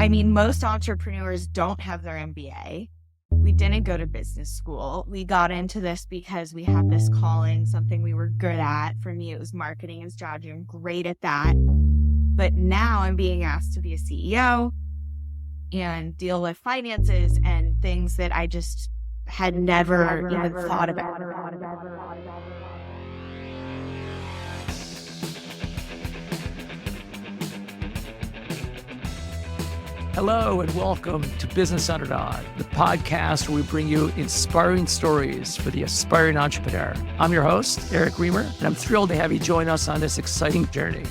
I mean, most entrepreneurs don't have their MBA. We didn't go to business school. We got into this because we had this calling, something we were good at. For me, it was marketing and strategy. I'm great at that. But now I'm being asked to be a CEO and deal with finances and things that I just had never even thought about. Hello and welcome to Business Underdog, the podcast where we bring you inspiring stories for the aspiring entrepreneur. I'm your host, Eric Remer, and I'm thrilled to have you join us on this exciting journey.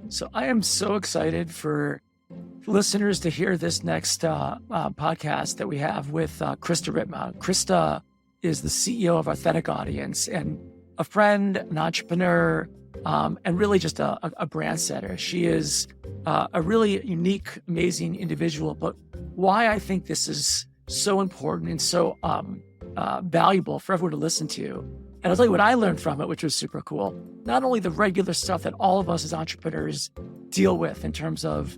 So I am so excited for listeners to hear this next podcast that we have with Krista Ripma. Krista is the CEO of Authentic Audience and a friend, an entrepreneur, and really just a brand setter. She is a really unique, amazing individual. But why I think this is so important and so valuable for everyone to listen to. And I'll tell you what I learned from it, which was super cool. Not only the regular stuff that all of us as entrepreneurs deal with in terms of,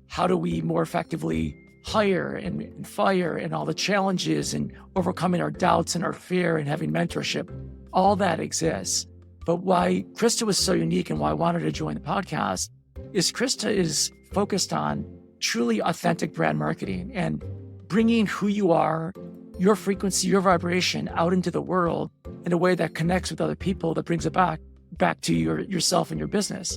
how do we more effectively hire and fire and all the challenges and overcoming our doubts and our fear and having mentorship, all that exists. But why Krista was so unique and why I wanted to join the podcast is Krista is focused on truly authentic brand marketing and bringing who you are, your frequency, your vibration out into the world in a way that connects with other people, that brings it back to yourself and your business.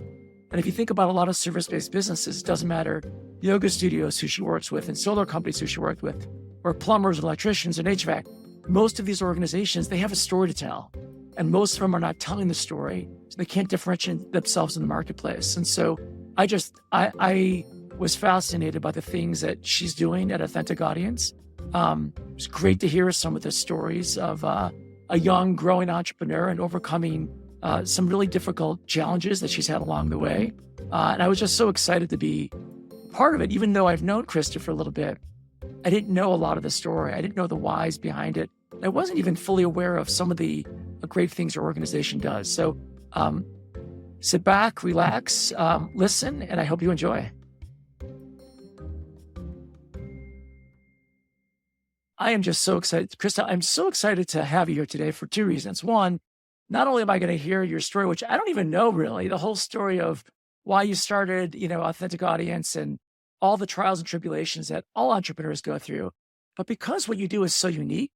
And if you think about a lot of service-based businesses, it doesn't matter yoga studios who she works with and solar companies who she worked with, or plumbers, electricians, and HVAC. Most of these organizations, they have a story to tell. And most of them are not telling the story, so they can't differentiate themselves in the marketplace. And so I was fascinated by the things that she's doing at Authentic Audience. It's great to hear some of the stories of a young, growing entrepreneur and overcoming some really difficult challenges that she's had along the way. And I was just so excited to be part of it. Even though I've known Krista for a little bit, I didn't know a lot of the story. I didn't know the whys behind it. I wasn't even fully aware of some of the great things her organization does. So sit back, relax, listen, and I hope you enjoy. I am just so excited. Krista, I'm so excited to have you here today for two reasons. One, not only am I going to hear your story, which I don't even know really, the whole story of why you started, Authentic Audience and all the trials and tribulations that all entrepreneurs go through, but because what you do is so unique,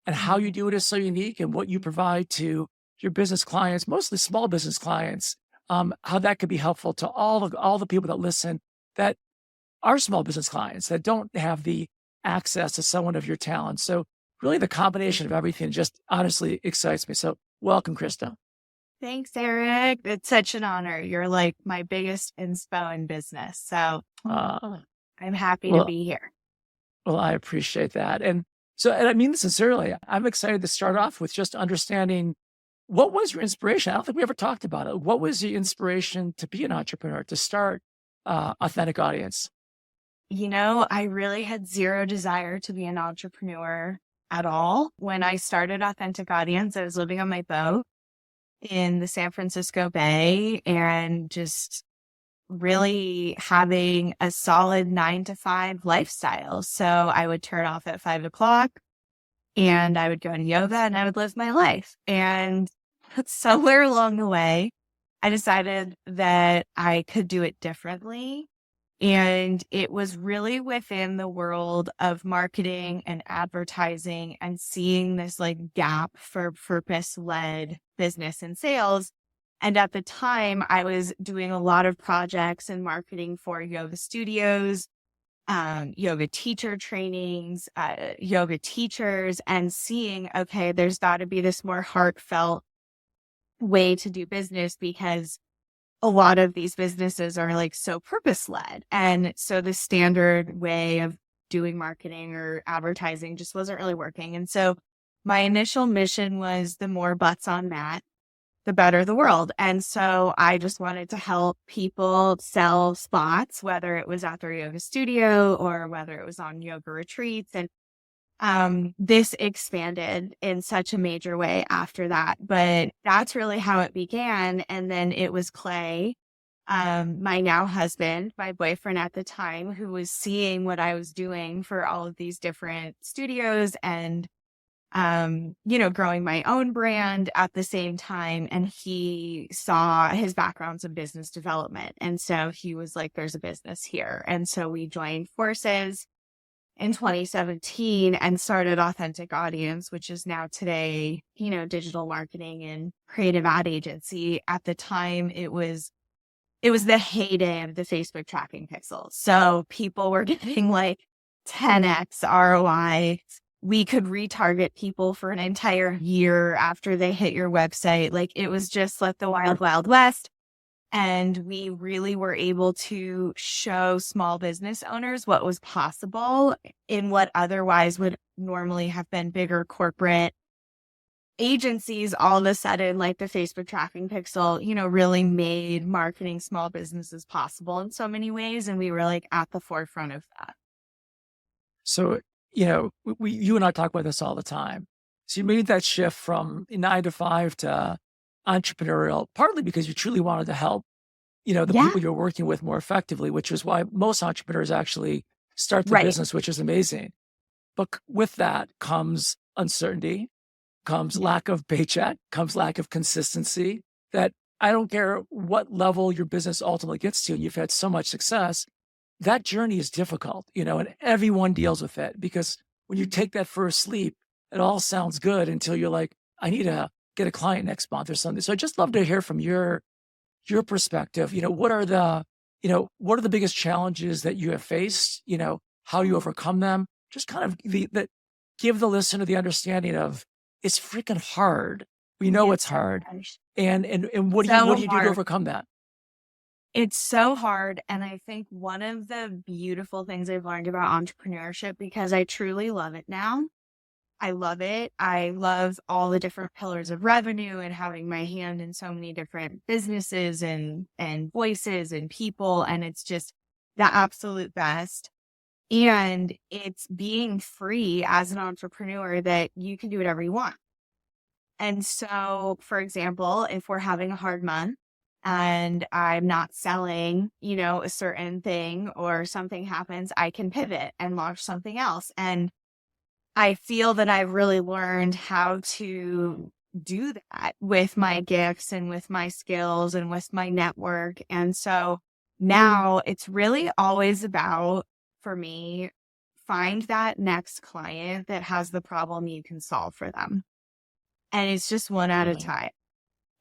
and how you do it is so unique, and what you provide to your business clients, mostly small business clients, how that could be helpful to all the people that listen that are small business clients that don't have the access to someone of your talent. So really the combination of everything just honestly excites me. So welcome, Krista. Thanks, Eric. It's such an honor. You're like my biggest inspo in business. So I'm happy to be here. Well, I appreciate that. And I mean this sincerely. I'm excited to start off with just understanding what was your inspiration? I don't think we ever talked about it. What was the inspiration to be an entrepreneur, to start Authentic Audience? I really had zero desire to be an entrepreneur at all. When I started Authentic Audience, I was living on my boat in the San Francisco Bay and just really having a solid 9-to-5 lifestyle. So I would turn off at 5:00 and I would go to yoga and I would live my life. And somewhere along the way, I decided that I could do it differently. And it was really within the world of marketing and advertising and seeing this gap for purpose-led business and sales. And at the time, I was doing a lot of projects and marketing for yoga studios, yoga teacher trainings, yoga teachers, and seeing, okay, there's got to be this more heartfelt way to do business because a lot of these businesses are so purpose-led. And so the standard way of doing marketing or advertising just wasn't really working. And so my initial mission was the more butts on mat, the better the world. And so I just wanted to help people sell spots, whether it was at their yoga studio or whether it was on yoga retreats. And this expanded in such a major way after that. But that's really how it began. And then it was Clay, my now husband, my boyfriend at the time, who was seeing what I was doing for all of these different studios and, growing my own brand at the same time. And he saw his backgrounds in business development. And so he was like, there's a business here. And so we joined forces in 2017 and started Authentic Audience, which is now today, digital marketing and creative ad agency. At the time, it was the heyday of the Facebook tracking pixels. So people were getting like 10x ROI. We could retarget people for an entire year after they hit your website. Like it was just like the wild, wild west. And we really were able to show small business owners what was possible in what otherwise would normally have been bigger corporate agencies. All of a sudden, like the Facebook tracking pixel, really made marketing small businesses possible in so many ways. And we were like at the forefront of that. So, you and I talk about this all the time. So you made that shift from 9 to 5 to entrepreneurial, partly because you truly wanted to help, the people you're working with more effectively, which is why most entrepreneurs actually start the business, which is amazing. But with that comes uncertainty, comes lack of paycheck, comes lack of consistency, that I don't care what level your business ultimately gets to, and you've had so much success, that journey is difficult, and everyone deals with it, because when you take that first leap, it all sounds good until you're like, I need to get a client next month or something. So I'd just love to hear from your perspective. What are the biggest challenges that you have faced? How you overcome them? Just kind of give the listener the understanding of it's freaking hard. We know it's hard, and what do you do to overcome that? It's so hard. And I think one of the beautiful things I've learned about entrepreneurship, because I truly love it now. I love it. I love all the different pillars of revenue and having my hand in so many different businesses and voices and people. And it's just the absolute best. And it's being free as an entrepreneur that you can do whatever you want. And so, for example, if we're having a hard month, and I'm not selling, a certain thing or something happens, I can pivot and launch something else. And I feel that I've really learned how to do that with my gifts and with my skills and with my network. And so now it's really always about, for me, find that next client that has the problem you can solve for them. And it's just one at a time.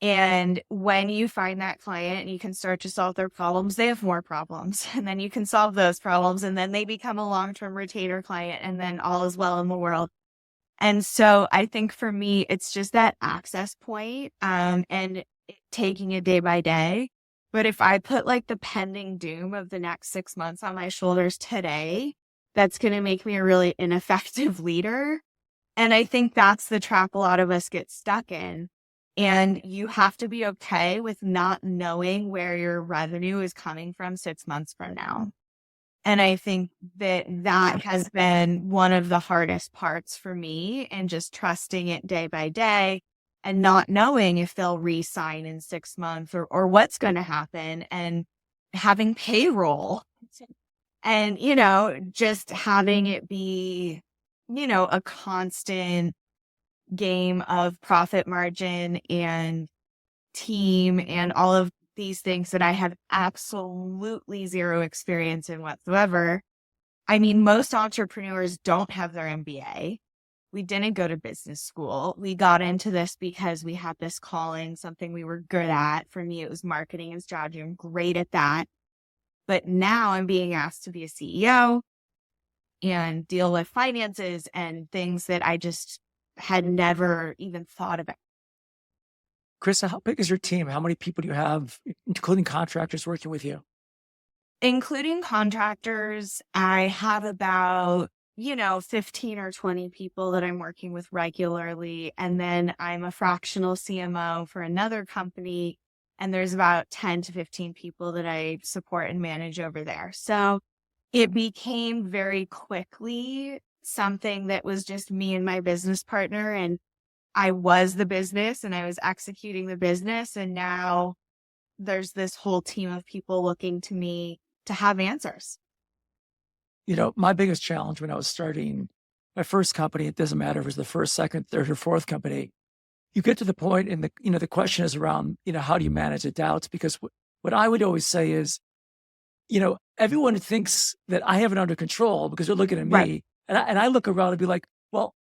And when you find that client and you can start to solve their problems, they have more problems. And then you can solve those problems. And then they become a long-term retainer client. And then all is well in the world. And so I think for me, it's just that access point, and taking it day by day. But if I put like the pending doom of the next 6 months on my shoulders today, that's going to make me a really ineffective leader. And I think that's the trap a lot of us get stuck in. And you have to be okay with not knowing where your revenue is coming from 6 months from now. And I think that has been one of the hardest parts for me, and just trusting it day by day and not knowing if they'll re-sign in 6 months or what's going to happen, and having payroll and, just having it be, a constant game of profit margin and team and all of these things that I have absolutely zero experience in whatsoever. I mean, most entrepreneurs don't have their MBA. We didn't go to business school. We got into this because we had this calling, something we were good at. For me, it was marketing and strategy. I'm great at that. But now I'm being asked to be a CEO and deal with finances and things that I just had never even thought about. Krista, how big is your team? How many people do you have, including contractors working with you? Including contractors, I have about, 15 or 20 people that I'm working with regularly. And then I'm a fractional CMO for another company. And there's about 10 to 15 people that I support and manage over there. So it became very quickly something that was just me and my business partner, and I was the business and I was executing the business. And now there's this whole team of people looking to me to have answers. My biggest challenge when I was starting my first company, it doesn't matter if it was the first, second, third, or fourth company, you get to the point and the question is around, how do you manage the doubts? Because what I would always say is, everyone thinks that I have it under control because they're looking at me. Right. And I look around and be like, well,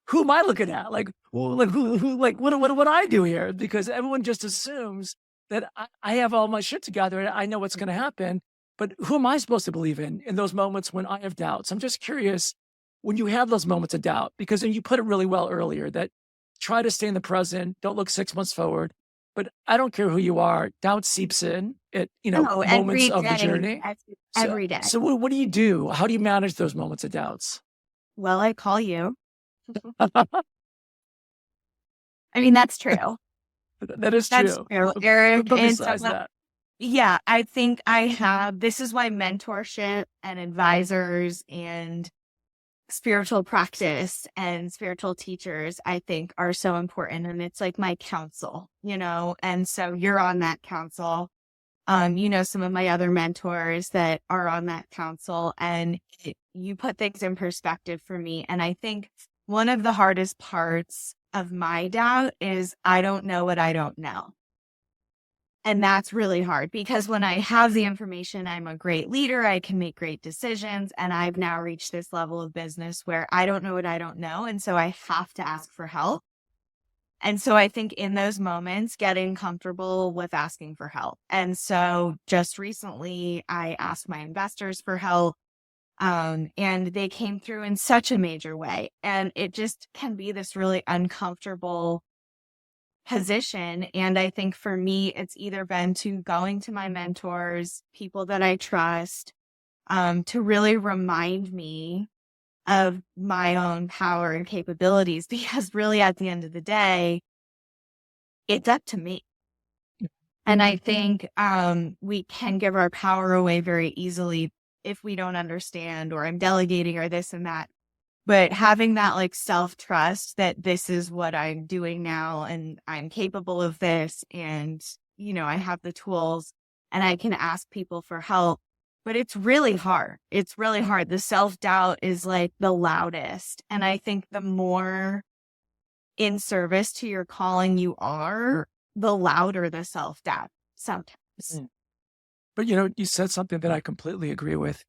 who am I looking at? Like, well, like what do I do here? Because everyone just assumes that I have all my shit together and I know what's going to happen. But who am I supposed to believe in those moments when I have doubts? I'm just curious when you have those moments of doubt, because then you put it really well earlier that try to stay in the present, don't look 6 months forward. But I don't care who you are, doubt seeps in at, moments of the journey. Every day. So what do you do? How do you manage those moments of doubts? Well, I call you. I mean, that's true. That is That's true. true, Eric. But And besides that. yeah, I think this is why mentorship and advisors and spiritual practice and spiritual teachers, I think, are so important. And it's like my counsel, and so you're on that counsel. Some of my other mentors that are on that council, and you put things in perspective for me. And I think one of the hardest parts of my doubt is I don't know what I don't know. And that's really hard because when I have the information, I'm a great leader. I can make great decisions. And I've now reached this level of business where I don't know what I don't know. And so I have to ask for help. And so I think in those moments, getting comfortable with asking for help. And so just recently, I asked my investors for help, and they came through in such a major way. And it just can be this really uncomfortable position. And I think for me, it's either been to going to my mentors, people that I trust, to really remind me of my own power and capabilities, because really at the end of the day, it's up to me. And I think we can give our power away very easily if we don't understand, or I'm delegating, or this and that. But having that like self-trust that this is what I'm doing now and I'm capable of this, and, I have the tools and I can ask people for help. But it's really hard. It's really hard. The self-doubt is like the loudest. And I think the more in service to your calling you are, the louder the self-doubt sometimes. But, you said something that I completely agree with.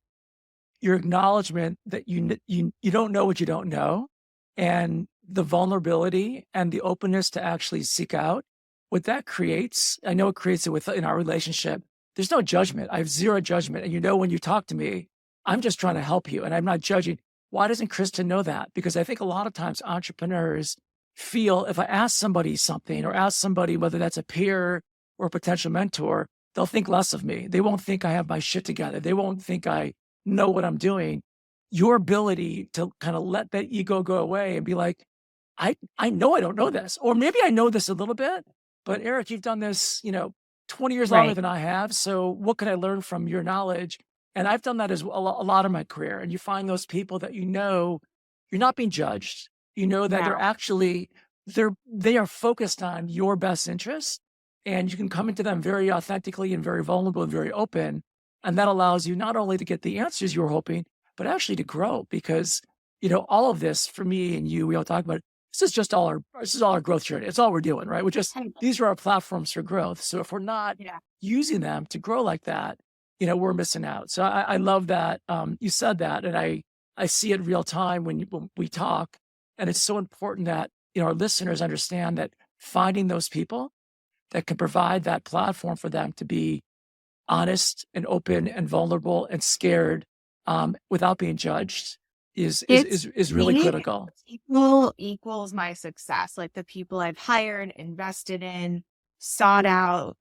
Your acknowledgement that you don't know what you don't know, and the vulnerability and the openness to actually seek out what that creates. I know it creates it in our relationship. There's no judgment. I have zero judgment. And when you talk to me, I'm just trying to help you and I'm not judging. Why doesn't Krista know that? Because I think a lot of times entrepreneurs feel if I ask somebody something, or ask somebody, whether that's a peer or a potential mentor, they'll think less of me. They won't think I have my shit together. They won't think I know what I'm doing. Your ability to kind of let that ego go away and be like, I know I don't know this, or maybe I know this a little bit, but Eric, you've done this, 20 years longer than I have. So what can I learn from your knowledge? And I've done that as a lot of my career. And you find those people that you're not being judged. That they're actually, they are focused on your best interests, and you can come into them very authentically and very vulnerable and very open. And that allows you not only to get the answers you were hoping, but actually to grow, because, all of this for me and you, we all talk about it. This is all our growth journey. It's all we're doing, right? These are our platforms for growth. So if we're not using them to grow like that, we're missing out. So I love that. You said that, and I see it real time when we talk. And it's so important that, our listeners understand that finding those people that can provide that platform for them to be honest and open and vulnerable and scared, without being judged is really critical. Equals my success. Like the people I've hired, invested in, sought out,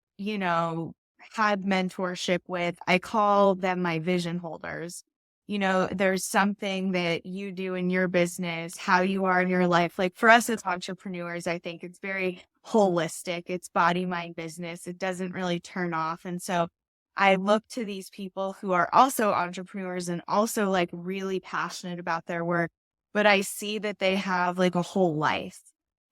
had mentorship with, I call them my vision holders. There's something that you do in your business, how you are in your life. Like for us as entrepreneurs, I think it's very holistic. It's body, mind, business. It doesn't really turn off. And so I look to these people who are also entrepreneurs and also like really passionate about their work, but I see that they have like a whole life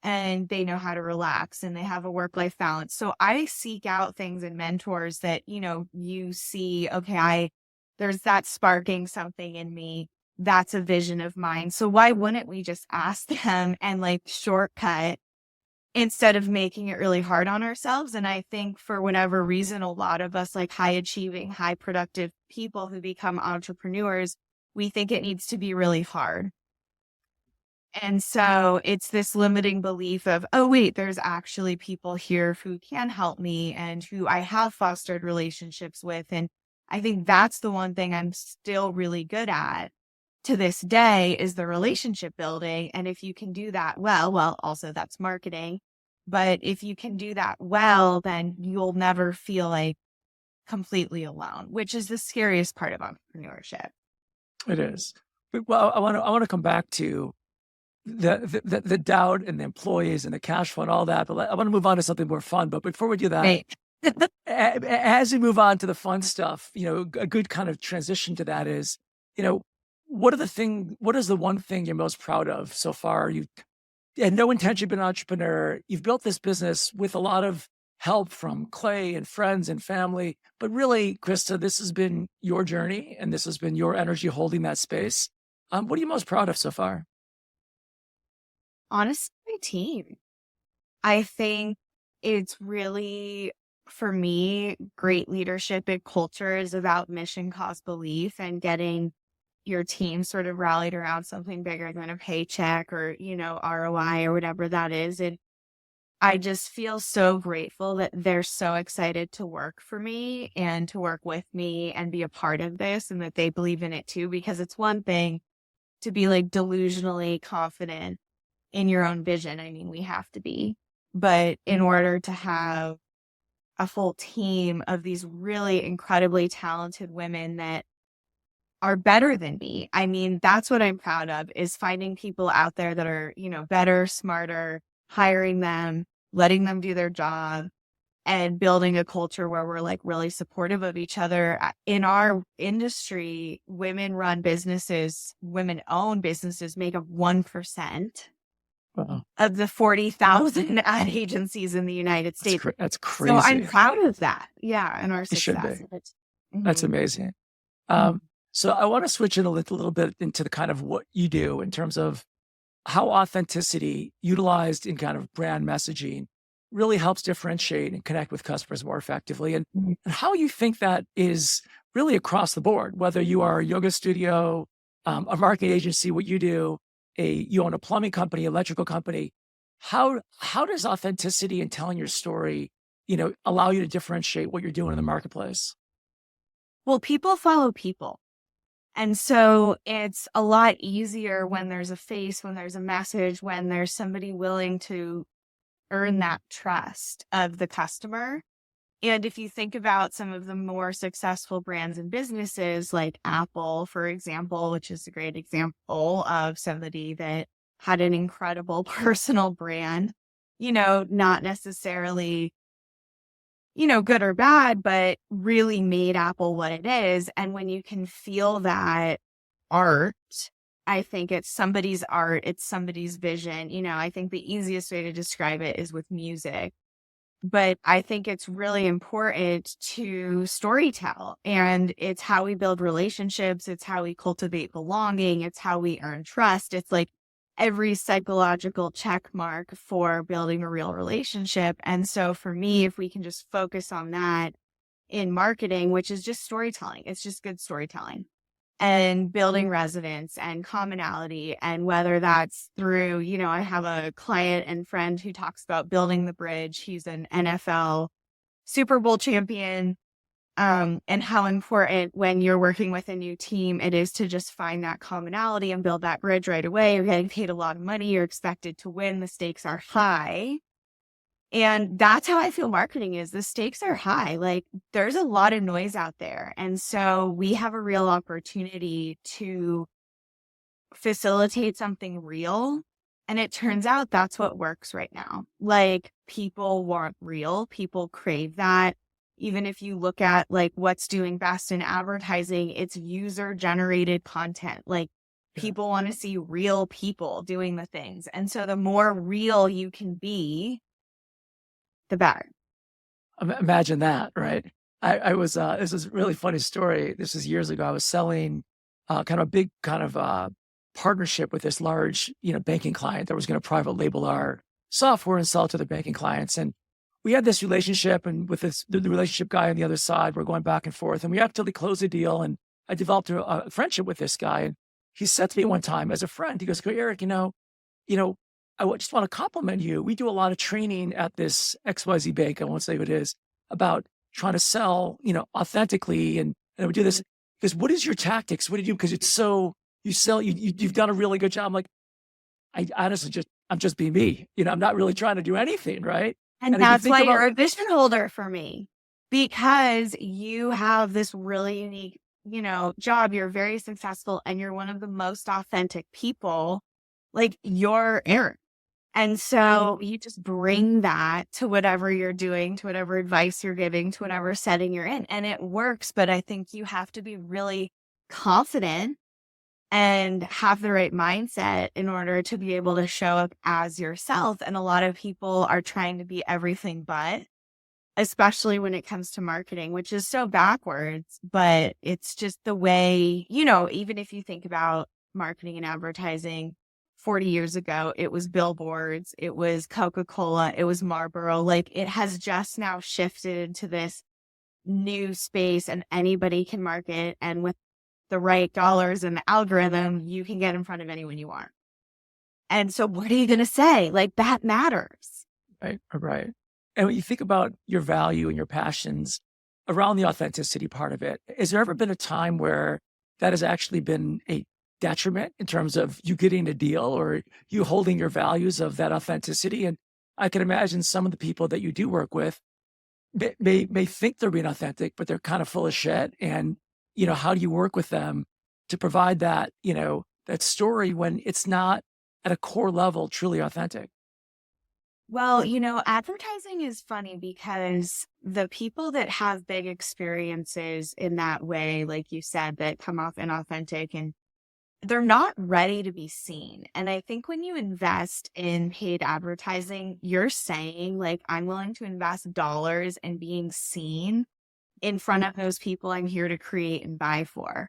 and they know how to relax and they have a work-life balance. So I seek out things in mentors that, you see, okay, there's that sparking something in me. That's a vision of mine. So why wouldn't we just ask them and like shortcut instead of making it really hard on ourselves? And I think for whatever reason, a lot of us like high achieving, high productive people who become entrepreneurs, we think it needs to be really hard. And so it's this limiting belief of, oh, wait, there's actually people here who can help me and who I have fostered relationships with. And I think that's the one thing I'm still really good at to this day is the relationship building. And if you can do that well, also that's marketing. But if you can do that well, then you'll never feel like completely alone, which is the scariest part of entrepreneurship. It is. Well, I want to come back to the doubt and the employees and the cash flow and all that, but I want to move on to something more fun. But before we do that, Right. as we move on to the fun stuff, a good kind of transition to that is, what is the one thing you're most proud of so far? You had no intention to be an entrepreneur. You've built this business with a lot of help from Clay and friends and family, but really, Krista, this has been your journey and this has been your energy holding that space. What are you most proud of so far? Honestly, my team. I think it's really, for me, great leadership and culture is about mission, cause, belief, and getting your team sort of rallied around something bigger than a paycheck or, ROI or whatever that is. And I just feel so grateful that they're so excited to work for me and to work with me and be a part of this and that they believe in it too, because it's one thing to be like delusionally confident in your own vision. I mean, we have to be, but in order to have a full team of these really incredibly talented women that are better than me. I mean, that's what I'm proud of is finding people out there that are, better, smarter, hiring them, letting them do their job and building a culture where we're like really supportive of each other. In our industry, women-owned businesses make up 1% of the 40,000 ad agencies in the United States. That's crazy. So I'm proud of that. Yeah. And our success. It should be. That's amazing. So I want to switch it a little bit into the kind of what you do in terms of how authenticity utilized in kind of brand messaging really helps differentiate and connect with customers more effectively, and how you think that is really across the board, whether you are a yoga studio, a marketing agency, what you do, you own a plumbing company, electrical company. How does authenticity and telling your story, allow you to differentiate what you're doing in the marketplace? Well, people follow people. And so it's a lot easier when there's a face, when there's a message, when there's somebody willing to earn that trust of the customer. And if you think about some of the more successful brands and businesses like Apple, for example, which is a great example of somebody that had an incredible personal brand, not necessarily, good or bad, but really made Apple what it is. And when you can feel that art, I think it's somebody's art, it's somebody's vision. I think the easiest way to describe it is with music. But I think it's really important to storytell, and it's how we build relationships. It's how we cultivate belonging. It's how we earn trust. It's like every psychological check mark for building a real relationship. And so for me, if we can just focus on that in marketing, which is just storytelling, it's just good storytelling and building resonance and commonality. And whether that's through, I have a client and friend who talks about building the bridge. He's an NFL Super Bowl champion. And how important when you're working with a new team, it is to just find that commonality and build that bridge right away. You're getting paid a lot of money. You're expected to win. The stakes are high. And that's how I feel marketing is. The stakes are high. Like there's a lot of noise out there. And so we have a real opportunity to facilitate something real. And it turns out that's what works right now. Like people want real, people crave that. even if you look at like what's doing best in advertising, it's user generated content. Like people want to see real people doing the things. And so the more real you can be, the better. Imagine that, right? I was, this is a really funny story. This was years ago. I was selling kind of a big kind of partnership with this large, banking client that was going to private label our software and sell it to the banking clients. And we had this relationship, and with the relationship guy on the other side, we're going back and forth, and we actually closed a deal. And I developed a friendship with this guy. And he said to me one time as a friend, he goes, Eric, just want to compliment you. We do a lot of training at this XYZ bank. I won't say who it is, about trying to sell, authentically. And we do this because what is your tactics? What do you do? Because it's so, you've done a really good job. I'm like, I honestly I'm just being me. I'm not really trying to do anything. Right. And that's why you're a vision holder for me, because you have this really unique, job. You're very successful and you're one of the most authentic people. Like you're Eric. And so you just bring that to whatever you're doing, to whatever advice you're giving, to whatever setting you're in. And it works. But I think you have to be really confident and have the right mindset in order to be able to show up as yourself. And a lot of people are trying to be everything but, especially when it comes to marketing, which is so backwards. But it's just the way, even if you think about marketing and advertising, 40 years ago, it was billboards, it was Coca-Cola, it was Marlboro. Like it has just now shifted to this new space, and anybody can market. And with the right dollars and the algorithm, you can get in front of anyone you want. And so what are you going to say? Like that matters. Right. Right. And when you think about your value and your passions around the authenticity part of it, has there ever been a time where that has actually been a detriment in terms of you getting a deal or you holding your values of that authenticity? And I can imagine some of the people that you do work with may think they're being authentic, but they're kind of full of shit. And, how do you work with them to provide that, that story when it's not at a core level truly authentic? Well, advertising is funny because the people that have big experiences in that way, like you said, that come off inauthentic, and they're not ready to be seen. And I think when you invest in paid advertising, you're saying like, I'm willing to invest dollars in being seen in front of those people I'm here to create and buy for.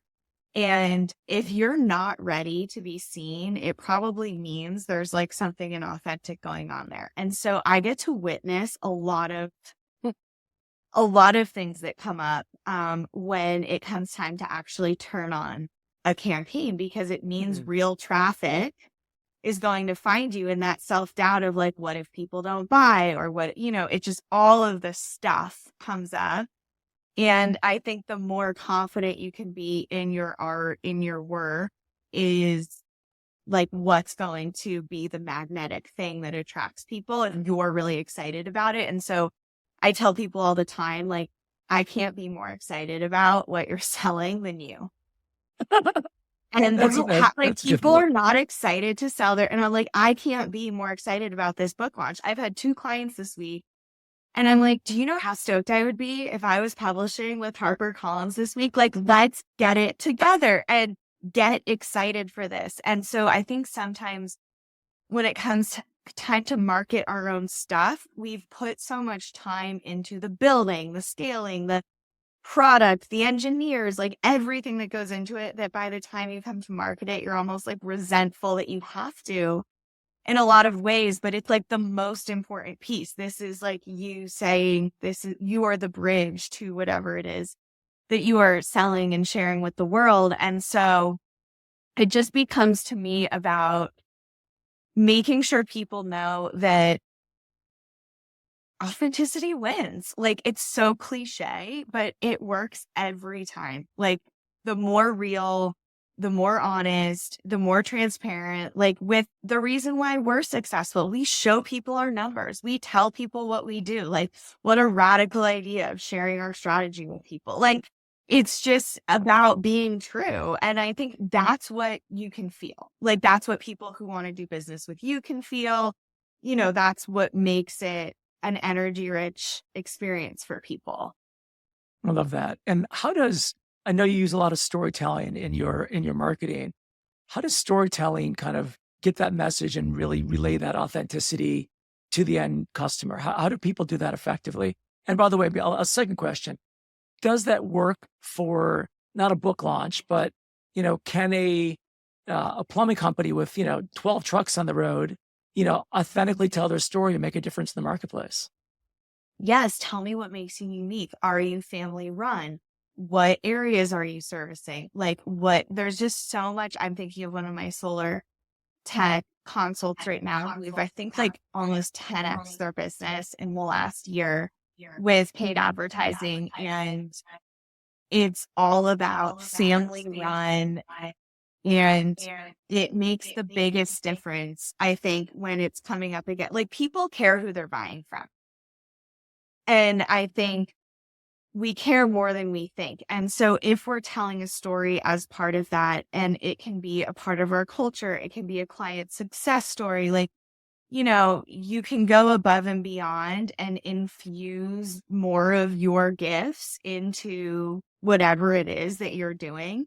And if you're not ready to be seen, it probably means there's like something inauthentic going on there. And so I get to witness a lot of things that come up when it comes time to actually turn on a campaign, because it means real traffic is going to find you, and that self-doubt of like, what if people don't buy, or what, it just, all of this stuff comes up. And I think the more confident you can be in your art, in your work, is like what's going to be the magnetic thing that attracts people, and you're really excited about it. And so I tell people all the time, like, I can't be more excited about what you're selling than you. And people are not excited to sell their, and I'm like, I can't be more excited about this book launch. I've had 2 clients this week, and I'm like, do you know how stoked I would be if I was publishing with HarperCollins this week? Like, let's get it together and get excited for this. And so I think sometimes when it comes to time to market our own stuff, we've put so much time into the building, the scaling, the product, the engineers, like everything that goes into it, that by the time you come to market it, you're almost like resentful that you have to in a lot of ways. But it's like the most important piece. This is like you saying, you are the bridge to whatever it is that you are selling and sharing with the world. And so it just becomes to me about making sure people know that authenticity wins. Like, it's so cliche, but it works every time. Like, the more real, the more honest, the more transparent, like with the reason why we're successful, we show people our numbers. We tell people what we do. Like, what a radical idea of sharing our strategy with people. Like, it's just about being true. And I think that's what you can feel. Like, that's what people who want to do business with you can feel. That's what makes it an energy rich experience for people. I love that. And I know you use a lot of storytelling in your marketing. How does storytelling kind of get that message and really relay that authenticity to the end customer? How do people do that effectively? And by the way, a second question, does that work for not a book launch, but, can a plumbing company with, 12 trucks on the road, authentically tell their story and make a difference in the marketplace? Yes, tell me what makes you unique. Are you family run? What areas are you servicing? There's just so much. I'm thinking of one of my solar tech consults right now who've, I think, like almost 10x their business in the last year with paid advertising. And it's all about family run. And it makes the biggest difference, I think, when it's coming up again. Like, people care who they're buying from. And I think we care more than we think. And so if we're telling a story as part of that, and it can be a part of our culture, it can be a client success story, you can go above and beyond and infuse more of your gifts into whatever it is that you're doing.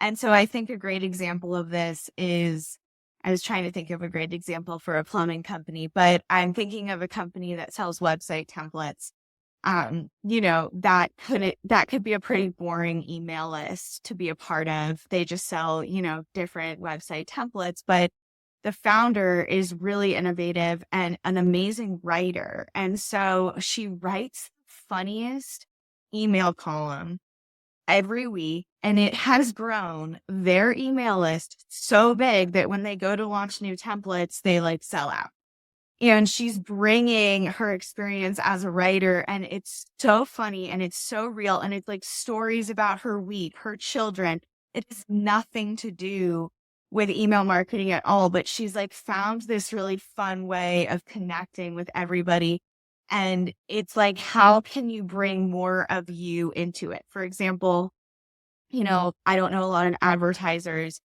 And so I think a great example of this is, I was trying to think of a great example for a plumbing company, but I'm thinking of a company that sells website templates. That could be a pretty boring email list to be a part of. They just sell, different website templates, but the founder is really innovative and an amazing writer. And so she writes the funniest email column every week, and it has grown their email list so big that when they go to launch new templates, they sell out. And she's bringing her experience as a writer, and it's so funny and it's so real. And it's like stories about her week, her children. It has nothing to do with email marketing at all, but she's found this really fun way of connecting with everybody. And it's like, how can you bring more of you into it? For example, I don't know a lot of advertisers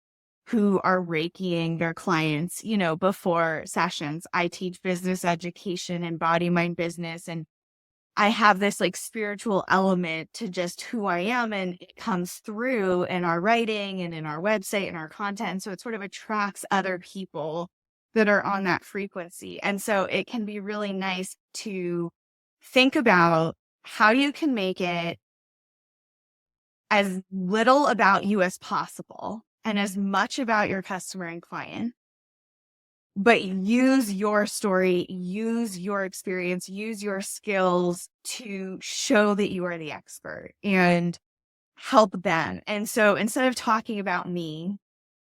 who are raking their clients, before sessions. I teach business education and body, mind, business. And I have this spiritual element to just who I am. And it comes through in our writing and in our website and our content. So it sort of attracts other people that are on that frequency. And so it can be really nice to think about how you can make it as little about you as possible and as much about your customer and client, but use your story, use your experience, use your skills to show that you are the expert and help them. And so instead of talking about me,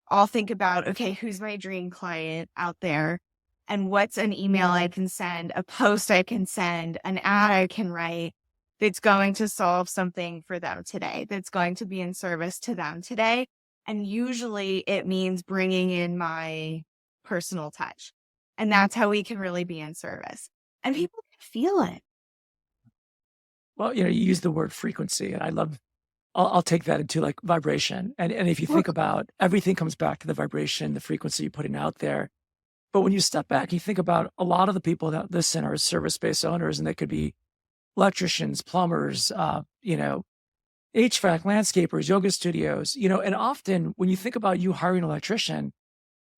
I'll think about, okay, who's my dream client out there? And what's an email I can send, a post I can send, an ad I can write that's going to solve something for them today, that's going to be in service to them today. And usually it means bringing in my personal touch. And that's how we can really be in service. And people can feel it. Well, you use the word frequency, and I'll take that into vibration. And if you think about, everything comes back to the vibration, the frequency you're putting out there. But when you step back, you think about a lot of the people that listen are service-based owners, and they could be electricians, plumbers, HVAC, landscapers, yoga studios, and often when you think about you hiring an electrician,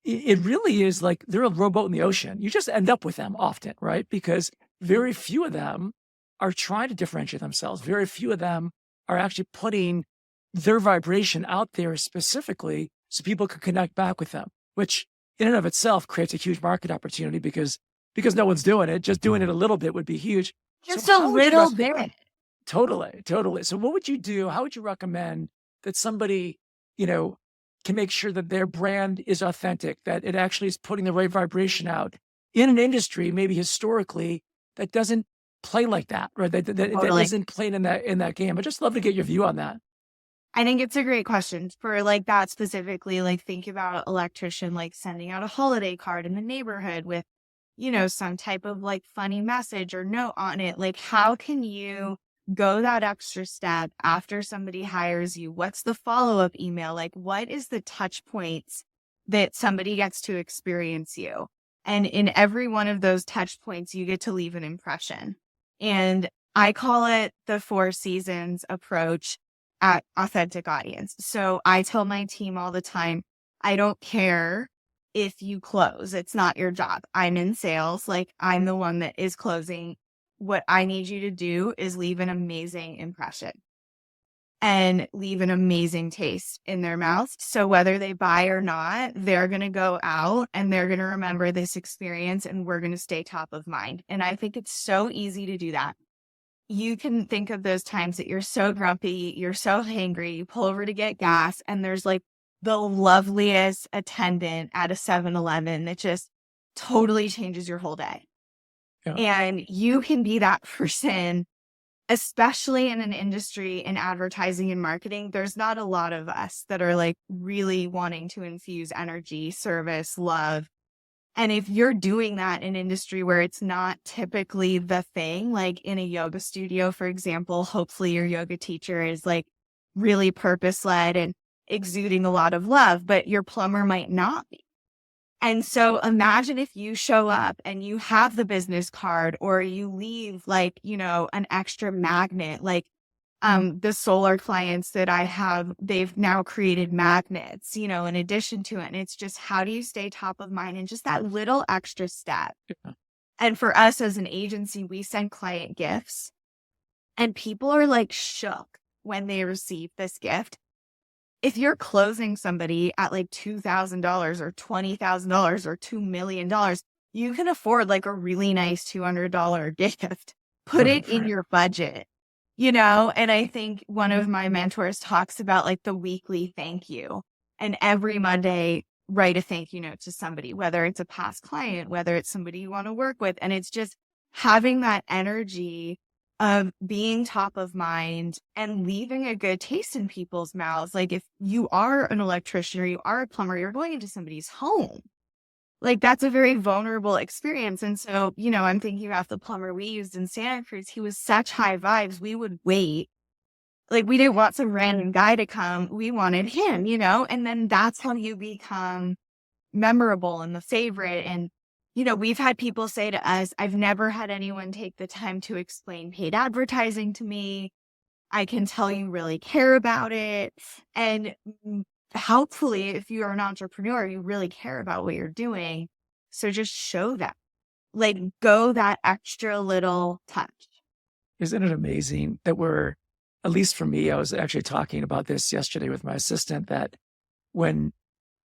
it really is like they're a rowboat in the ocean. You just end up with them often, right? Because very few of them are trying to differentiate themselves. Very few of them are actually putting their vibration out there specifically so people can connect back with them, which in and of itself creates a huge market opportunity because no one's doing it. Just doing it a little bit would be huge. Just a little bit. Totally. So what would you do? How would you recommend that somebody, can make sure that their brand is authentic, that it actually is putting the right vibration out in an industry, maybe historically, that doesn't play like that, right? That Totally. isn't playing in that game. I'd just love to get your view on that. I think it's a great question for that specifically. Think about electrician, sending out a holiday card in the neighborhood with, some type of funny message or note on it. How can you go that extra step after somebody hires you? What's the follow-up email? What is the touch points that somebody gets to experience you? And in every one of those touch points, you get to leave an impression. And I call it the 4 seasons approach at Authentic Audience. So I tell my team all the time, I don't care if you close. It's not your job. I'm in sales. Like, I'm the one that is closing. What I need you to do is leave an amazing impression and leave an amazing taste in their mouths. So whether they buy or not, they're going to go out and they're going to remember this experience, and we're going to stay top of mind. And I think it's so easy to do that. You can think of those times that you're so grumpy, you're so hangry, you pull over to get gas, and there's like the loveliest attendant at a 7-Eleven that just totally changes your whole day. Yeah. And you can be that person, especially in an industry in advertising and marketing. There's not a lot of us that are like really wanting to infuse energy, service, love. And if you're doing that in industry where it's not typically the thing, like in a yoga studio, for example, hopefully your yoga teacher is like really purpose-led and exuding a lot of love, but your plumber might not be. And so imagine if you show up and you have the business card, or you leave like, an extra magnet, like the solar clients that I have, they've now created magnets, in addition to it. And it's just, how do you stay top of mind, and just that little extra step. Yeah. And for us as an agency, we send client gifts, and people are like shook when they receive this gift. If you're closing somebody at like $2,000 or $20,000 or $2 million, you can afford like a really nice $200 gift. Put it in your budget, and I think one of my mentors talks about like the weekly thank you, and every Monday, write a thank you note to somebody, whether it's a past client, whether it's somebody you want to work with. And it's just having that energy of being top of mind and leaving a good taste in people's mouths. Like, if you are an electrician or you are a plumber, you're going into somebody's home. Like, that's a very vulnerable experience. And so, I'm thinking about the plumber we used in Santa Cruz. He was such high vibes. We would wait. Like, we didn't want some random guy to come. We wanted him, and then that's how you become memorable and the favorite. And we've had people say to us, I've never had anyone take the time to explain paid advertising to me. I can tell you really care about it. And hopefully, if you are an entrepreneur, you really care about what you're doing. So just show that, like, go that extra little touch. Isn't it amazing that we're, at least for me, I was actually talking about this yesterday with my assistant, that when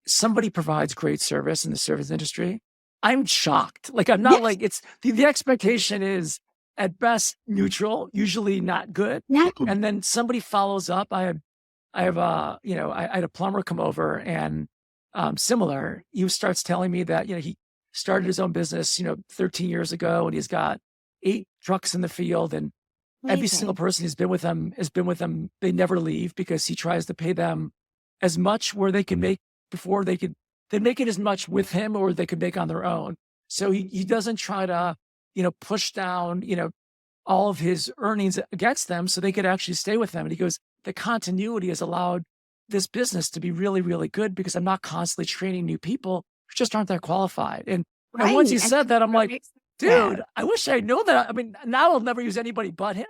somebody provides great service in the service industry, I'm shocked. Like, I'm not like, it's the expectation is at best neutral, usually not good. Yeah. And then somebody follows up. I had a plumber come over, and similar, he starts telling me that, he started his own business, 13 years ago, and he's got 8 trucks in the field, and every single person who's been with him has been with him. They never leave, because he tries to pay them as much where they can make before they'd make it as much with him or they could make on their own. So he doesn't try to, push down, all of his earnings against them so they could actually stay with them. And he goes, the continuity has allowed this business to be really, really good, because I'm not constantly training new people who just aren't that qualified. And once he said that, I'm like, dude, I wish I knew that. I mean, now I'll never use anybody but him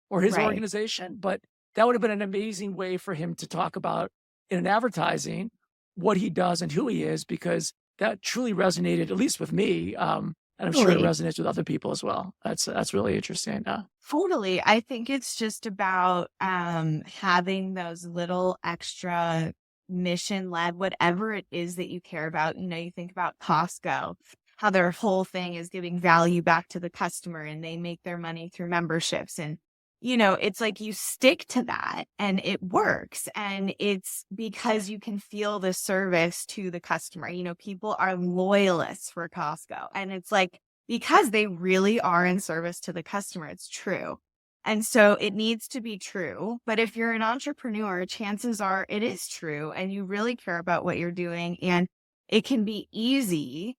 or his organization, but that would have been an amazing way for him to talk about in an advertising what he does and who he is, because that truly resonated, at least with me. And I'm sure it resonates with other people as well. That's really interesting. Totally. I think it's just about having those little extra mission-led, whatever it is that you care about. You think about Costco, how their whole thing is giving value back to the customer, and they make their money through memberships. And it's like you stick to that and it works. And it's because you can feel the service to the customer. People are loyalists for Costco. And it's like, because they really are in service to the customer, it's true. And so it needs to be true. But if you're an entrepreneur, chances are it is true, and you really care about what you're doing. And it can be easy,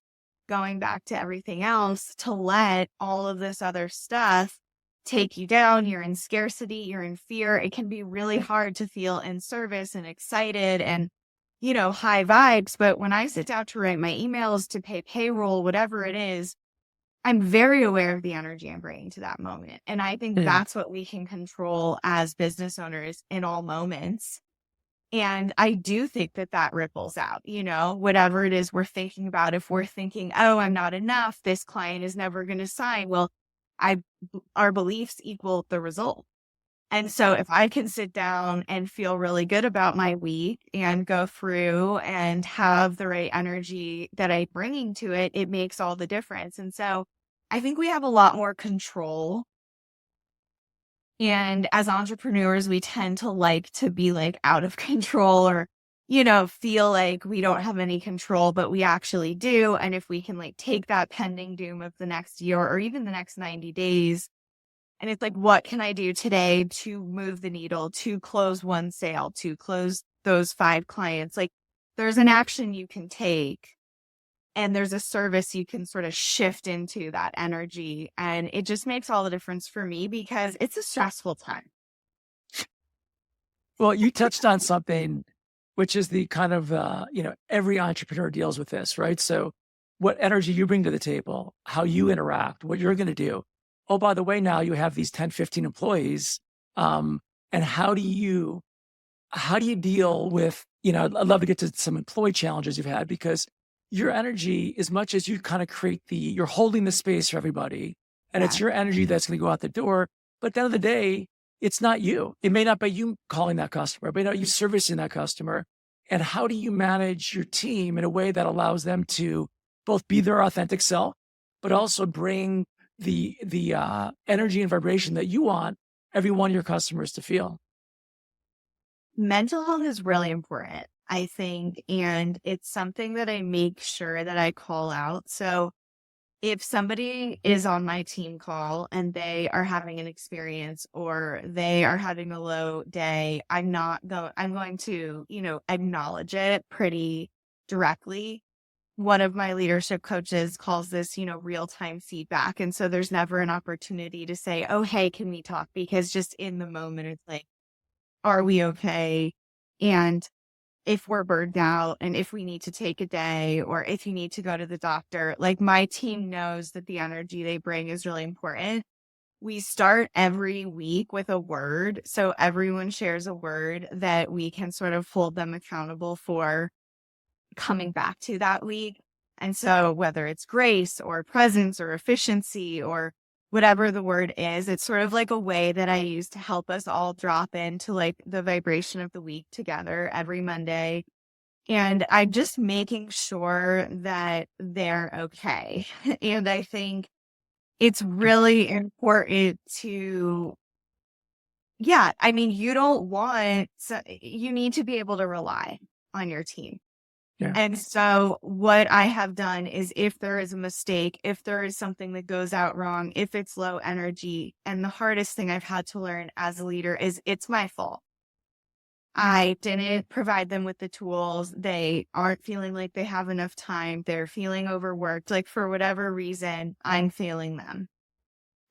going back to everything else, to let all of this other stuff take you down. You're in scarcity, you're in fear. It can be really hard to feel in service and excited and, high vibes. But when I sit down to write my emails, to pay payroll, whatever it is, I'm very aware of the energy I'm bringing to that moment. And I think Yeah. that's what we can control as business owners in all moments. And I do think that that ripples out, whatever it is we're thinking about. If we're thinking, oh, I'm not enough, this client is never going to sign. Well, our beliefs equal the result. And so if I can sit down and feel really good about my week and go through and have the right energy that I'm bringing to it, it makes all the difference. And so I think we have a lot more control. And as entrepreneurs, we tend to like to be like out of control or, feel like we don't have any control, but we actually do. And if we can like take that pending doom of the next year or even the next 90 days, and it's like, what can I do today to move the needle, to close one sale, to close those 5 clients? Like there's an action you can take and there's a service you can sort of shift into that energy. And it just makes all the difference for me because it's a stressful time. Well, you touched on something, which is the kind of, every entrepreneur deals with this, right? So what energy you bring to the table, how you interact, what you're going to do. Oh, by the way, now you have these 10, 15 employees. And how do you deal with, I'd love to get to some employee challenges you've had because your energy, as much as you kind of you're holding the space for everybody and it's your energy that's going to go out the door. But at the end of the day, it's not you. It may not be you calling that customer, but you servicing that customer. And how do you manage your team in a way that allows them to both be their authentic self, but also bring the energy and vibration that you want every one of your customers to feel? Mental health is really important, I think, and it's something that I make sure that I call out. So if somebody is on my team call and they are having an experience or they are having a low day, I'm going to, acknowledge it pretty directly. One of my leadership coaches calls this, real-time feedback. And so there's never an opportunity to say, oh, hey, can we talk? Because just in the moment, it's like, are we okay? And if we're burned out and if we need to take a day or if you need to go to the doctor, like my team knows that the energy they bring is really important. We start every week with a word. So everyone shares a word that we can sort of hold them accountable for coming back to that week. And so whether it's grace or presence or efficiency or whatever the word is, it's sort of like a way that I use to help us all drop into like the vibration of the week together every Monday. And I'm just making sure that they're okay. And I think it's really important to, you need to be able to rely on your team. Yeah. And so what I have done is if there is a mistake, if there is something that goes out wrong, if it's low energy, and the hardest thing I've had to learn as a leader is it's my fault. I didn't provide them with the tools. They aren't feeling like they have enough time. They're feeling overworked. Like for whatever reason, I'm failing them.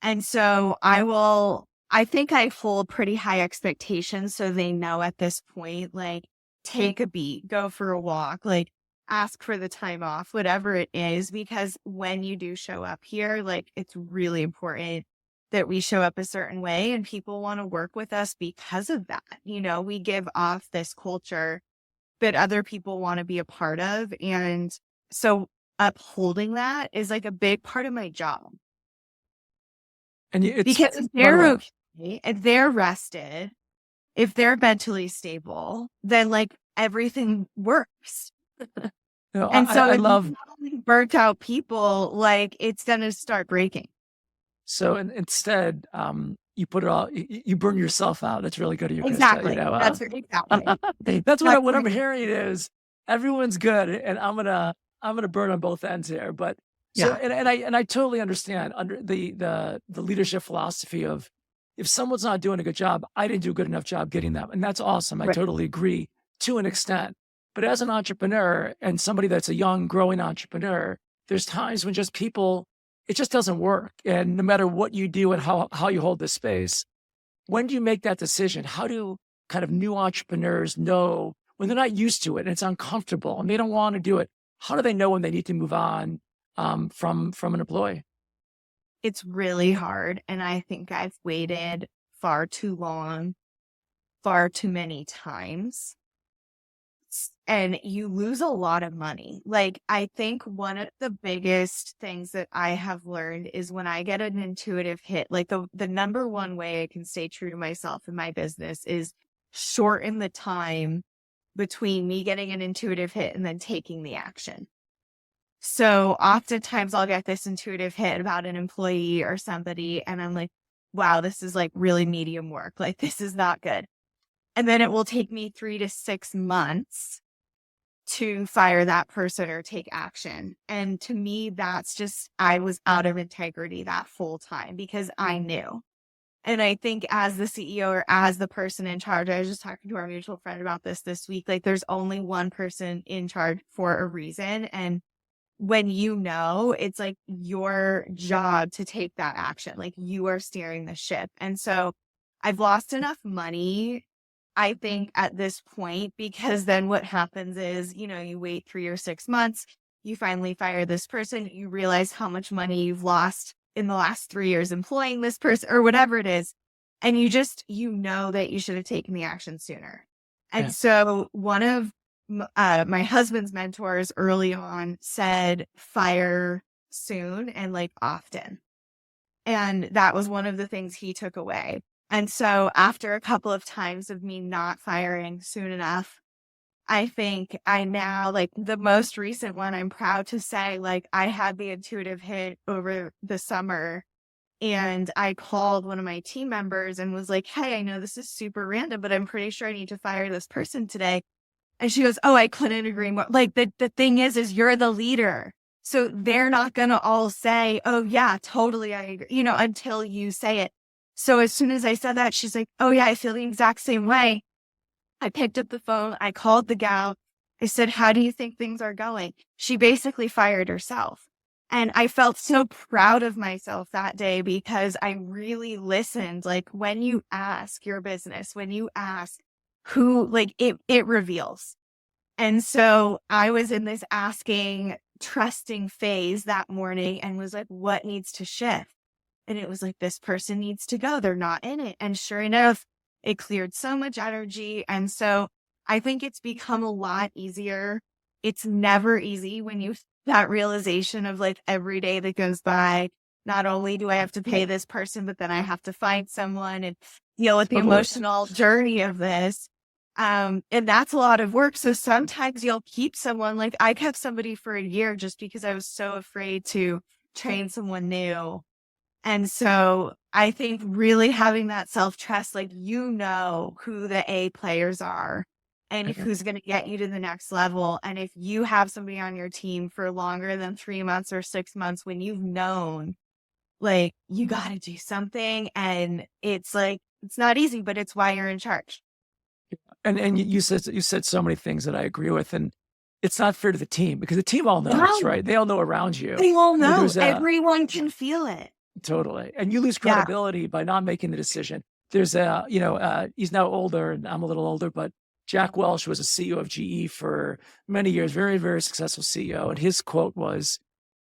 And so I think I hold pretty high expectations. So they know at this point, like, take a beat, go for a walk, like ask for the time off, whatever it is, because when you do show up here, like it's really important that we show up a certain way and people want to work with us because of that. We give off this culture that other people want to be a part of. And so upholding that is like a big part of my job. And because if they're okay, if they're rested, if they're mentally stable, then like everything works. And so I love burnt out people, like it's going to start breaking. So instead, you put it all, you burn yourself out. That's really good of you. Exactly. Krista, That's exactly. That's what I'm hearing is everyone's good. And I'm going to burn on both ends here. But so, and I totally understand under the leadership philosophy of if someone's not doing a good job, I didn't do a good enough job getting them. And that's awesome. I totally agree to an extent. But as an entrepreneur and somebody that's a young, growing entrepreneur, there's times when just people, it just doesn't work. And no matter what you do and how you hold this space, when do you make that decision? How do kind of new entrepreneurs know when they're not used to it and it's uncomfortable and they don't want to do it? How do they know when they need to move on from an employee? it's really hard. And I think I've waited far too long, far too many times. And you lose a lot of money. Like, I think one of the biggest things that I have learned is when I get an intuitive hit, like the number one way I can stay true to myself in my business is shorten the time between me getting an intuitive hit and then taking the action. So oftentimes I'll get this intuitive hit about an employee or somebody, and I'm like, wow, this is like really medium work. Like, this is not good. And then it will take me 3 to 6 months to fire that person or take action. And to me, that's just, I was out of integrity that full time because I knew. And I think as the CEO or as the person in charge, I was just talking to our mutual friend about this week, like there's only one person in charge for a reason. And when you know, it's like your job to take that action, like you are steering the ship. And so I've lost enough money, I think, at this point, because then what happens is, you wait 3 or 6 months, you finally fire this person, you realize how much money you've lost in the last 3 years employing this person or whatever it is. And you know that you should have taken the action sooner. And Yeah. so one of my husband's mentors early on said, fire soon and like often. And that was one of the things he took away. And so after a couple of times of me not firing soon enough, I think I now, like the most recent one, I'm proud to say, like I had the intuitive hit over the summer and I called one of my team members and was like, hey, I know this is super random, but I'm pretty sure I need to fire this person today. And she goes, oh, I couldn't agree more. Like the thing is you're the leader. So they're not going to all say, oh yeah, totally. I agree, until you say it. So as soon as I said that, she's like, oh yeah, I feel the exact same way. I picked up the phone. I called the gal. I said, how do you think things are going? She basically fired herself. And I felt so proud of myself that day because I really listened. Like when you ask your business, when you ask who, like it reveals. And so I was in this asking, trusting phase that morning and was like, what needs to shift? And it was like, this person needs to go. They're not in it. And sure enough, it cleared so much energy. And so I think it's become a lot easier. It's never easy when you, that realization of like every day that goes by, not only do I have to pay this person, but then I have to find someone and deal with the emotional journey of this. And that's a lot of work. So sometimes you'll keep someone, like I kept somebody for a year just because I was so afraid to train someone new. And so I think really having that self-trust, like, who the A players are and who's going to get you to the next level. And if you have somebody on your team for longer than 3 months or 6 months, when you've known, like, you got to do something, and it's like, it's not easy, but it's why you're in charge. And you said so many things that I agree with, and it's not fair to the team because the team all knows, right? They all know around you. They all know. Everyone can feel it. Totally. And you lose credibility by not making the decision. There's he's now older and I'm a little older, but Jack Welch was a CEO of GE for many years, very, very successful CEO. And his quote was,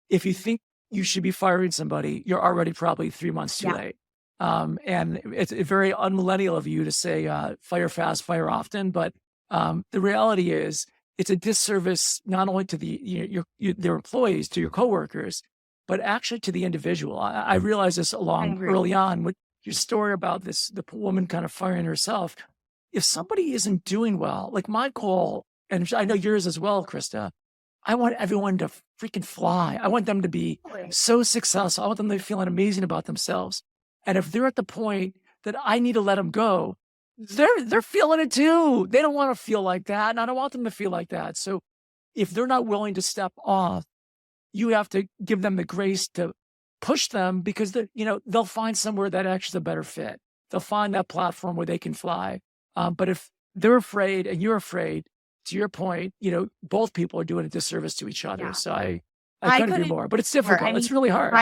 if you think you should be firing somebody, you're already probably 3 months too late. And it's very unmillennial of you to say, fire fast, fire often. But the reality is it's a disservice, not only to their employees, to your coworkers, but actually to the individual. I realized this early on with your story about the woman kind of firing herself. If somebody isn't doing well, like my goal, and I know yours as well, Krista, I want everyone to freaking fly. I want them to be so successful. I want them to be feeling amazing about themselves. And if they're at the point that I need to let them go, they're feeling it too. They don't want to feel like that. And I don't want them to feel like that. So if they're not willing to step off, you have to give them the grace to push them because they'll find somewhere that actually is a better fit. They'll find that platform where they can fly. But if they're afraid and you're afraid, to your point, both people are doing a disservice to each other. Yeah. So I couldn't agree more, but it's difficult. It's really hard.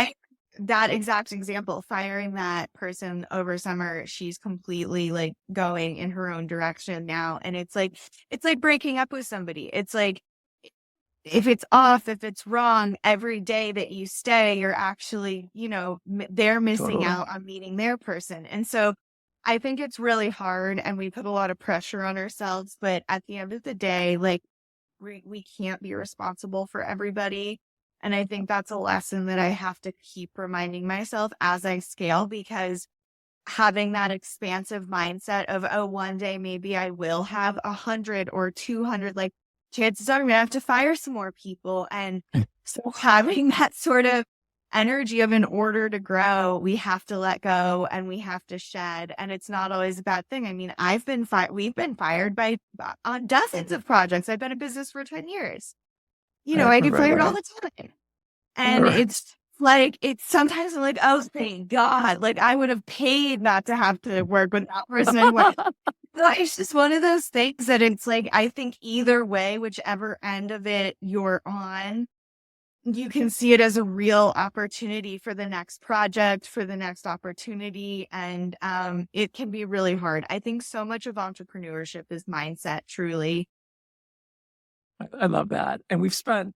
That exact example, firing that person over summer, she's completely like going in her own direction now. And it's like breaking up with somebody. It's like, if it's off, if it's wrong, every day that you stay, you're actually, they're missing Totally. out on meeting their person. And so I think it's really hard and we put a lot of pressure on ourselves. But at the end of the day, like we can't be responsible for everybody. And I think that's a lesson that I have to keep reminding myself as I scale, because having that expansive mindset of, oh, one day maybe I will have 100 or 200, like chances are I'm gonna have to fire some more people. And so having that sort of energy of, in order to grow, we have to let go and we have to shed. And it's not always a bad thing. I mean, we've been fired on dozens of projects. I've been in business for 10 years. I get fired all the time. And Right. it's sometimes I'm like, oh, thank God. Like I would have paid not to have to work with that person anyway. But it's just one of those things that it's like, I think either way, whichever end of it you're on, you can see it as a real opportunity for the next project, for the next opportunity. And it can be really hard. I think so much of entrepreneurship is mindset, truly. I love that. And we've spent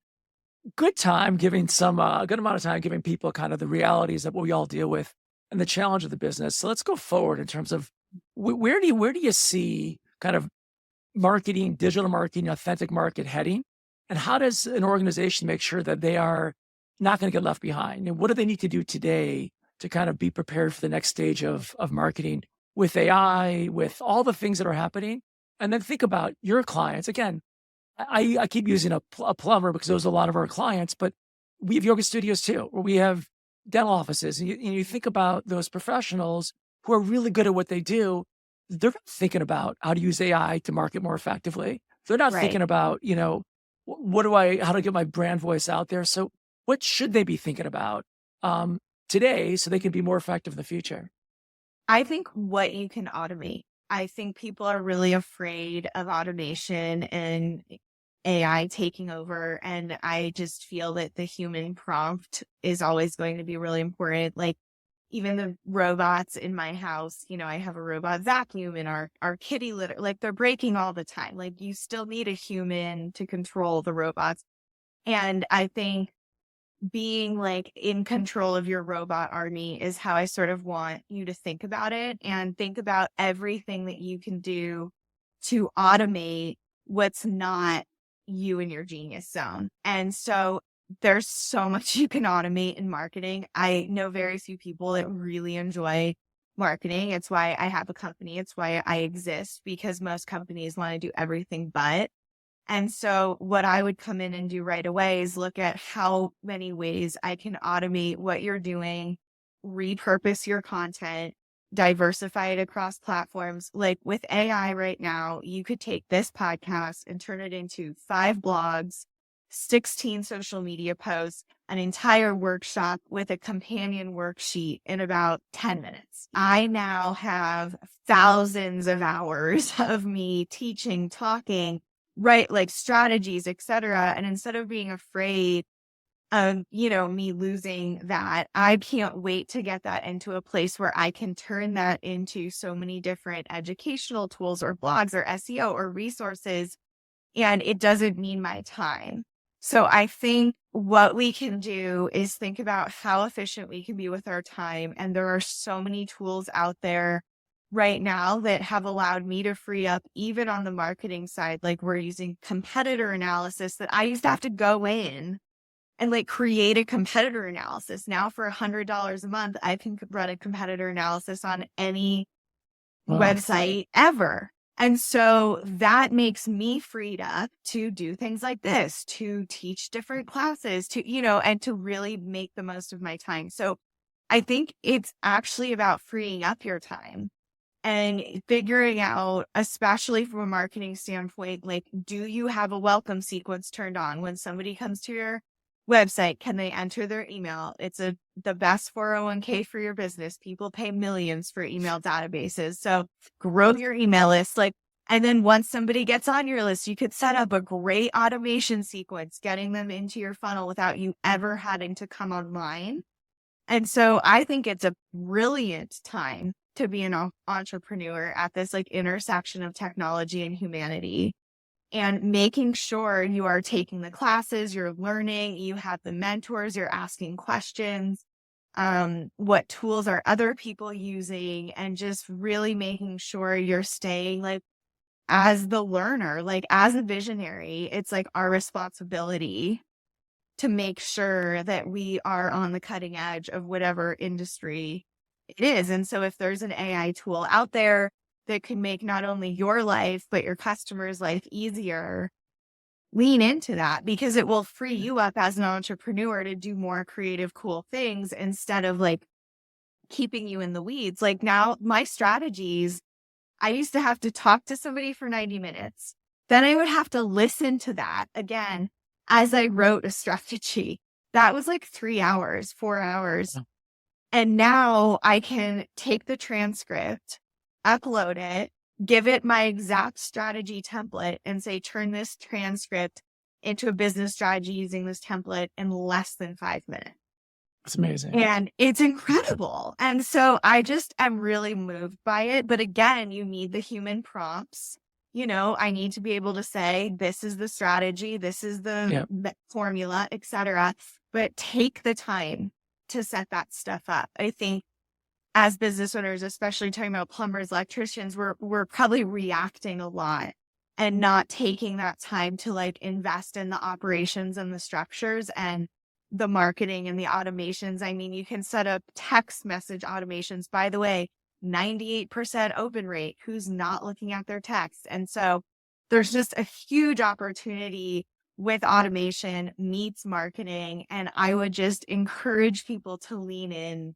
good time giving a good amount of time giving people kind of the realities of what we all deal with and the challenge of the business. So let's go forward in terms of where do you see kind of marketing, digital marketing, authentic market heading? And how does an organization make sure that they are not going to get left behind? And what do they need to do today to kind of be prepared for the next stage of marketing with AI, with all the things that are happening? And then think about your clients. Again, I keep using a plumber because those are a lot of our clients, but we have yoga studios too, where we have dental offices. And you think about those professionals who are really good at what they do. They're not thinking about how to use AI to market more effectively. They're not Right. thinking about, how to get my brand voice out there. So what should they be thinking about today so they can be more effective in the future? I think what you can automate. I think people are really afraid of automation and AI taking over. And I just feel that the human prompt is always going to be really important. Like even the robots in my house, I have a robot vacuum and our kitty litter, like they're breaking all the time. Like you still need a human to control the robots. And I think being like in control of your robot army is how I sort of want you to think about it, and think about everything that you can do to automate what's not you in your genius zone. And so there's so much you can automate in marketing. I know very few people that really enjoy marketing. It's why I have a company. It's why I exist, because most companies want to do everything but. And so what I would come in and do right away is look at how many ways I can automate what you're doing, repurpose your content, diversify it across platforms. Like with AI right now, you could take this podcast and turn it into 5 blogs, 16 social media posts, an entire workshop with a companion worksheet in about 10 minutes. I now have thousands of hours of me teaching, talking, right, like strategies, etc. And instead of being afraid of, me losing that, I can't wait to get that into a place where I can turn that into so many different educational tools or blogs or SEO or resources. And it doesn't mean my time. So I think what we can do is think about how efficient we can be with our time. And there are so many tools out there right now that have allowed me to free up, even on the marketing side. Like we're using competitor analysis that I used to have to go in and like create a competitor analysis. Now for $100 a month, I can run a competitor analysis on any Wow. website ever. And so that makes me freed up to do things like this, to teach different classes, and to really make the most of my time. So I think it's actually about freeing up your time and figuring out, especially from a marketing standpoint, like, do you have a welcome sequence turned on when somebody comes to your website? Can they enter their email? It's the best 401k for your business. People pay millions for email databases. So grow your email list. And then once somebody gets on your list, you could set up a great automation sequence, getting them into your funnel without you ever having to come online. And so I think it's a brilliant time to be an entrepreneur at this like intersection of technology and humanity. and making sure you are taking the classes, you're learning, you have the mentors, you're asking questions. What tools are other people using, and just really making sure you're staying like as the learner, like as a visionary. It's like our responsibility to make sure that we are on the cutting edge of whatever industry it is. And so if there's an AI tool out there that can make not only your life, but your customer's life easier, lean into that, because it will free you up as an entrepreneur to do more creative, cool things instead of like keeping you in the weeds. Like now my strategies, I used to have to talk to somebody for 90 minutes. Then I would have to listen to that again as I wrote a strategy. That was like 3 hours, 4 hours. Yeah. And now I can take the transcript, upload it, give it my exact strategy template, and say, turn this transcript into a business strategy using this template in less than 5 minutes. It's amazing. And it's incredible. And so I just am really moved by it. But again, you need the human prompts. You know, I need to be able to say, this is the strategy, this is the formula, etc. But take the time to set that stuff up. I think as business owners, especially talking about plumbers, electricians, we're probably reacting a lot and not taking that time to like invest in the operations and the structures and the marketing and the automations. I mean, you can set up text message automations. By the way, 98% open rate. Who's not looking at their text? And so there's just a huge opportunity with automation meets marketing. And I would just encourage people to lean in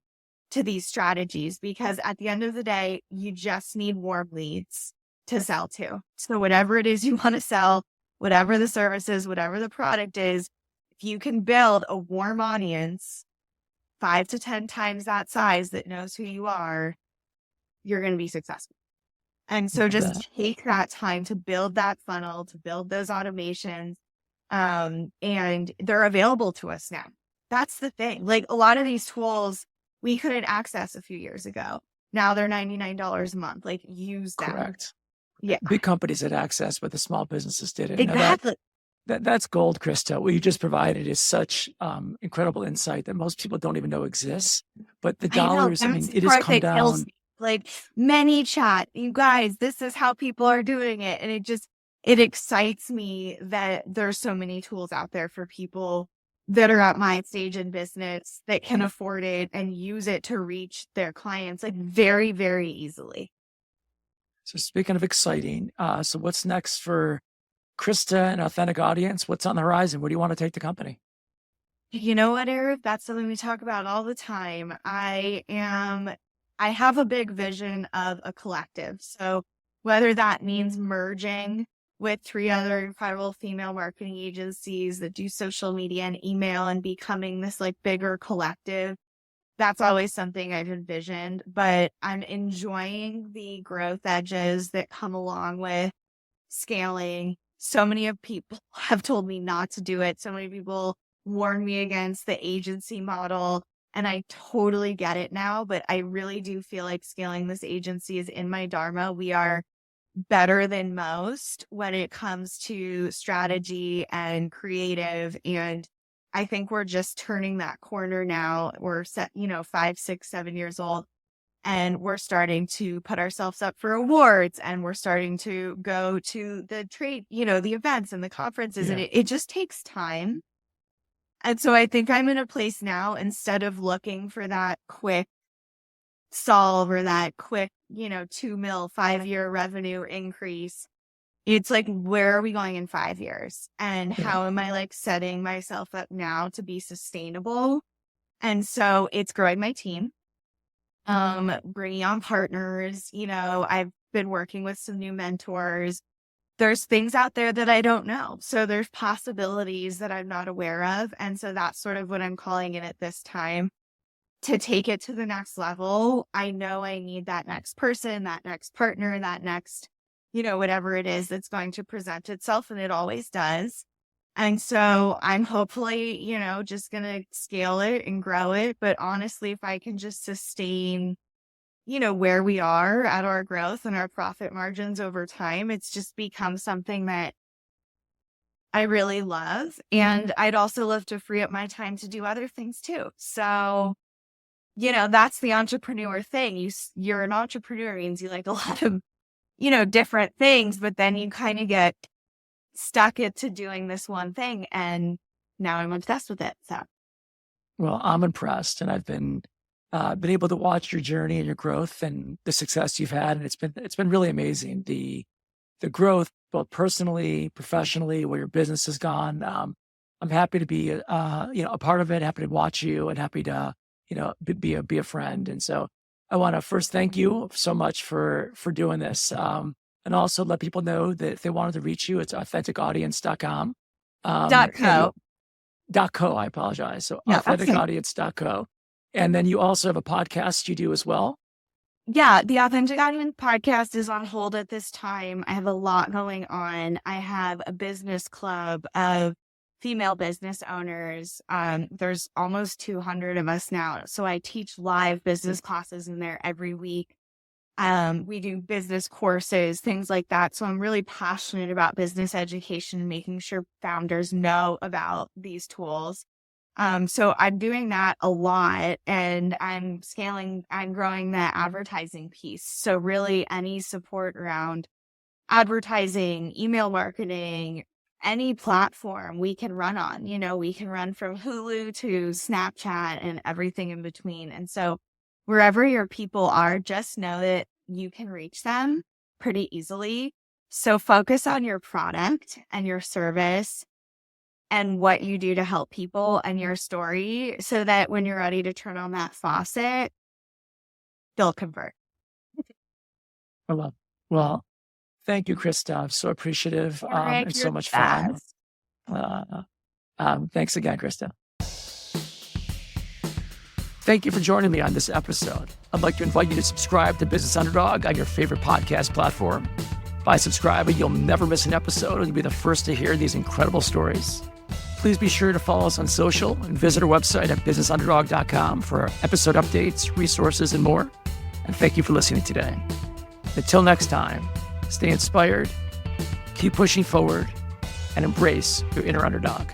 to these strategies, because at the end of the day, you just need warm leads to sell to. So whatever it is you want to sell, whatever the service is, whatever the product is, if you can build a warm audience, 5 to 10 times that size that knows who you are, you're going to be successful. And so just take that time to build that funnel, to build those automations. And they're available to us now. That's the thing. Like a lot of these tools we couldn't access a few years ago. Now they're $99 a month. Like use them. Correct. Yeah. Big companies had access, but the small businesses didn't. Exactly. That's gold, Krista. What you just provided is such incredible insight that most people don't even know exists. But the dollars, I mean, it has come down. Like ManyChat, you guys, this is how people are doing it. And it excites me that there's so many tools out there for people that are at my stage in business that can afford it and use it to reach their clients like very, very easily. So speaking of exciting, so what's next for Krista and Authentic Audience? What's on the horizon? Where do you want to take the company? You know what, Eric? That's something we talk about all the time. I have a big vision of a collective. So whether that means merging with 3 other incredible female marketing agencies that do social media and email and becoming this like bigger collective, that's always something I've envisioned. But I'm enjoying the growth edges that come along with scaling. So many of people have told me not to do it. So many people warn me against the agency model. And I totally get it now, but I really do feel like scaling this agency is in my dharma. We are better than most when it comes to strategy and creative. And I think we're just turning that corner now. We're 5, 6, 7 years old, and we're starting to put ourselves up for awards, and we're starting to go to the trade, the events and the conferences, and it just takes time. And so I think I'm in a place now, instead of looking for that quick solve or that quick, $2 million 5-year revenue increase. It's like, where are we going in 5 years? And how am I like setting myself up now to be sustainable? And so it's growing my team, bringing on partners. I've been working with some new mentors. There's things out there that I don't know. So there's possibilities that I'm not aware of. And so that's sort of what I'm calling it at this time. To take it to the next level, I know I need that next person, that next partner, that next, whatever it is that's going to present itself. And it always does. And so I'm hopefully, just going to scale it and grow it. But honestly, if I can just sustain, where we are at our growth and our profit margins over time, it's just become something that I really love. And I'd also love to free up my time to do other things too. So, that's the entrepreneur thing. You're an entrepreneur means you like a lot of, different things, but then you kind of get stuck into doing this one thing. And now I'm obsessed with it. So, Well, I'm impressed, and I've been able to watch your journey and your growth and the success you've had, and it's been really amazing. The growth, both personally, professionally, where your business has gone. I'm happy to be a part of it. Happy to watch you, and happy to be a friend. And so I want to first thank you so much for doing this, and also let people know that if they wanted to reach you, it's authenticaudience.com. .co. .co, I apologize. So No, that's okay. authenticaudience.co. And then you also have a podcast you do as well. Yeah, the Authentic Audience podcast is on hold at this time. I have a lot going on. I have a business club of female business owners. There's almost 200 of us now. So I teach live business classes in there every week. We do business courses, things like that. So I'm really passionate about business education and making sure founders know about these tools. So I'm doing that a lot, and I'm growing the advertising piece. So really any support around advertising, email marketing, any platform we can run on, we can run from Hulu to Snapchat and everything in between. And so wherever your people are, just know that you can reach them pretty easily. So focus on your product and your service and what you do to help people and your story, so that when you're ready to turn on that faucet, they'll convert. Well, thank you, Krista. I'm so appreciative. Eric, and so you're much the fun. best. Thanks again, Krista. Thank you for joining me on this episode. I'd like to invite you to subscribe to Business Underdog on your favorite podcast platform. By subscribing, you'll never miss an episode, and you'll be the first to hear these incredible stories. Please be sure to follow us on social and visit our website at businessunderdog.com for episode updates, resources, and more. And thank you for listening today. Until next time, stay inspired, keep pushing forward, and embrace your inner underdog.